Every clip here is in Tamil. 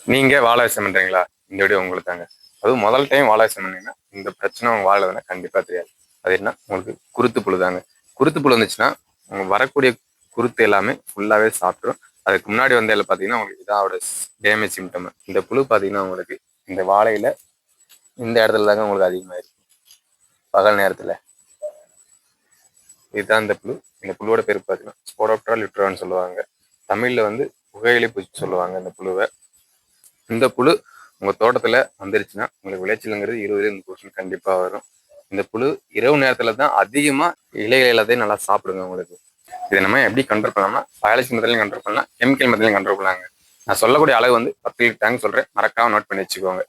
நீங்க வாழை விவசாயம் பண்றீங்களா? இந்த வீடியோ உங்களுக்கு தாங்க. அதுவும் முதல் டைம் வாழை விவசாயம் பண்ணீங்கன்னா, இந்த பிரச்சனை உங்க வாழைல கண்டிப்பா தெரியாது. அது என்ன உங்களுக்கு குருத்து புழு தாங்க. குருத்து புழு வந்துச்சுன்னா, உங்க வரக்கூடிய குருத்து எல்லாமே ஃபுல்லாவே சாப்பிட்டுரும். அதுக்கு முன்னாடி வந்ததுல பார்த்தீங்கன்னா, உங்களுக்கு இதாவோட டேமேஜ் சிம்டம். இந்த புழு பார்த்தீங்கன்னா, உங்களுக்கு இந்த வாழையில இந்த இடத்துல தாங்க உங்களுக்கு அதிகமா இருக்கும். பகல் நேரத்துல. இதுதான் இந்த புழு. இந்த புழுவோட பேர் பார்த்தீங்கன்னா, ஸ்போடோப்டரா லிட்ரான்னு சொல்லுவாங்க. தமிழ்ல வந்து புகையிலை பூச்சி சொல்லுவாங்க இந்த புழுவை. இந்த புழு உங்க தோட்டத்துல வந்துருச்சுன்னா உங்களுக்கு விளைச்சலுங்கிறது 20-30% கண்டிப்பா வரும். இந்த புழு இரவு நேரத்துல தான் அதிகமா இலைகள் எல்லாத்தையும் நல்லா சாப்பிடுங்க உங்களுக்கு. இதை நம்ம எப்படி கண்ட்ரோல் பண்ணலாம்னா பயாலஜி மெத்தட்லையும் கண்ட்ரோல் பண்ணலாம், கெமிக்கல் மெத்தட்லையும் கண்ட்ரோல் பண்ணலாங்க. நான் சொல்லக்கூடிய அளவு வந்து 10 லிட்டர் டேங்க் சொல்றேன், மறக்காம நோட் பண்ணி வச்சுக்கோங்க.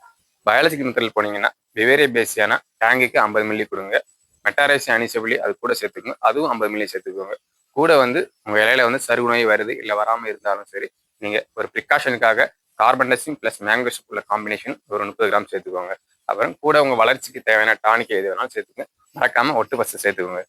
பயாலஜிக்கல் மெத்தடில் போனீங்கன்னா விவேரிய பேசியானா டேங்குக்கு 50 மில்லி கொடுங்க. மெட்டாரேசி அனிசபிளி அது கூட சேர்த்துக்கோங்க, அதுவும் 50 மில்லி சேர்த்துக்கோங்க. கூட வந்து உங்க இலையில வந்து சருகு நோய் வருது இல்லை வராமல் இருந்தாலும் சரி, நீங்க ஒரு ப்ரிகாஷனுக்காக கார்பன்டசிம் பிளஸ் மேங்கோஸ் உள்ள காம்பினேஷன் ஒரு 30 கிராம் சேர்த்துக்கோங்க. அப்புறம் கூட உங்க வளர்ச்சிக்கு தேவையான டானிக் எது வேணாலும் சேர்த்துக்கோங்க. மறக்காம ஒட்டு பசு சேர்த்துக்கோங்க.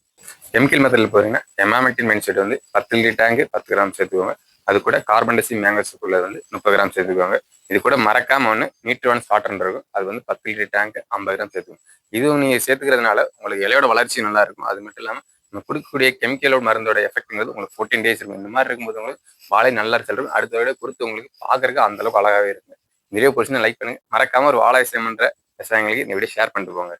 கெமிக்கல் மெத்தடில் போறீங்கன்னா எமாமெக்டின் மென்சைட் வந்து 10 லிட்டர் டேங்க் 10 கிராம் சேர்த்துக்கோங்க. அது கூட கார்பன்டசிம் மேங்கோஸுக்குள்ள வந்து 30 கிராம் சேர்த்துக்கோங்க. இது கூட மறக்காம ஒன்று நியூட்ரான் ஸ்டார்டர் இருக்கும், அது வந்து 10 லிட்டர் டேங்க் 50 கிராம் சேர்த்துக்கோங்க. இதுவும் நீங்க சேர்த்துக்கிறதுனால உங்களுக்கு இலையோட வளர்ச்சி நல்லா இருக்கும். அது மட்டும் இல்லாமல் நம்ம கொடுக்கக்கூடிய கெமிக்கலோட மருந்தோட எஃபெக்ட்ங்கிறது உங்களுக்கு 14 டேஸ் இருக்கும். இந்த மாதிரி இருக்கும்போது உங்களுக்கு வாழை நல்லா செல்லும். அடுத்த விட பொறுத்து உங்களுக்கு பார்க்கறதுக்கு அந்த அளவுக்கு அழகாவே இருக்கும். இந்த வீடியோ பிடிச்சிருந்தா லைக் பண்ணுங்க. மறக்காம ஒரு வாழை விவசாயம் பண்ற விவசாயிகளுக்கு இந்த வீடியோ ஷேர் பண்ணிட்டு போங்க.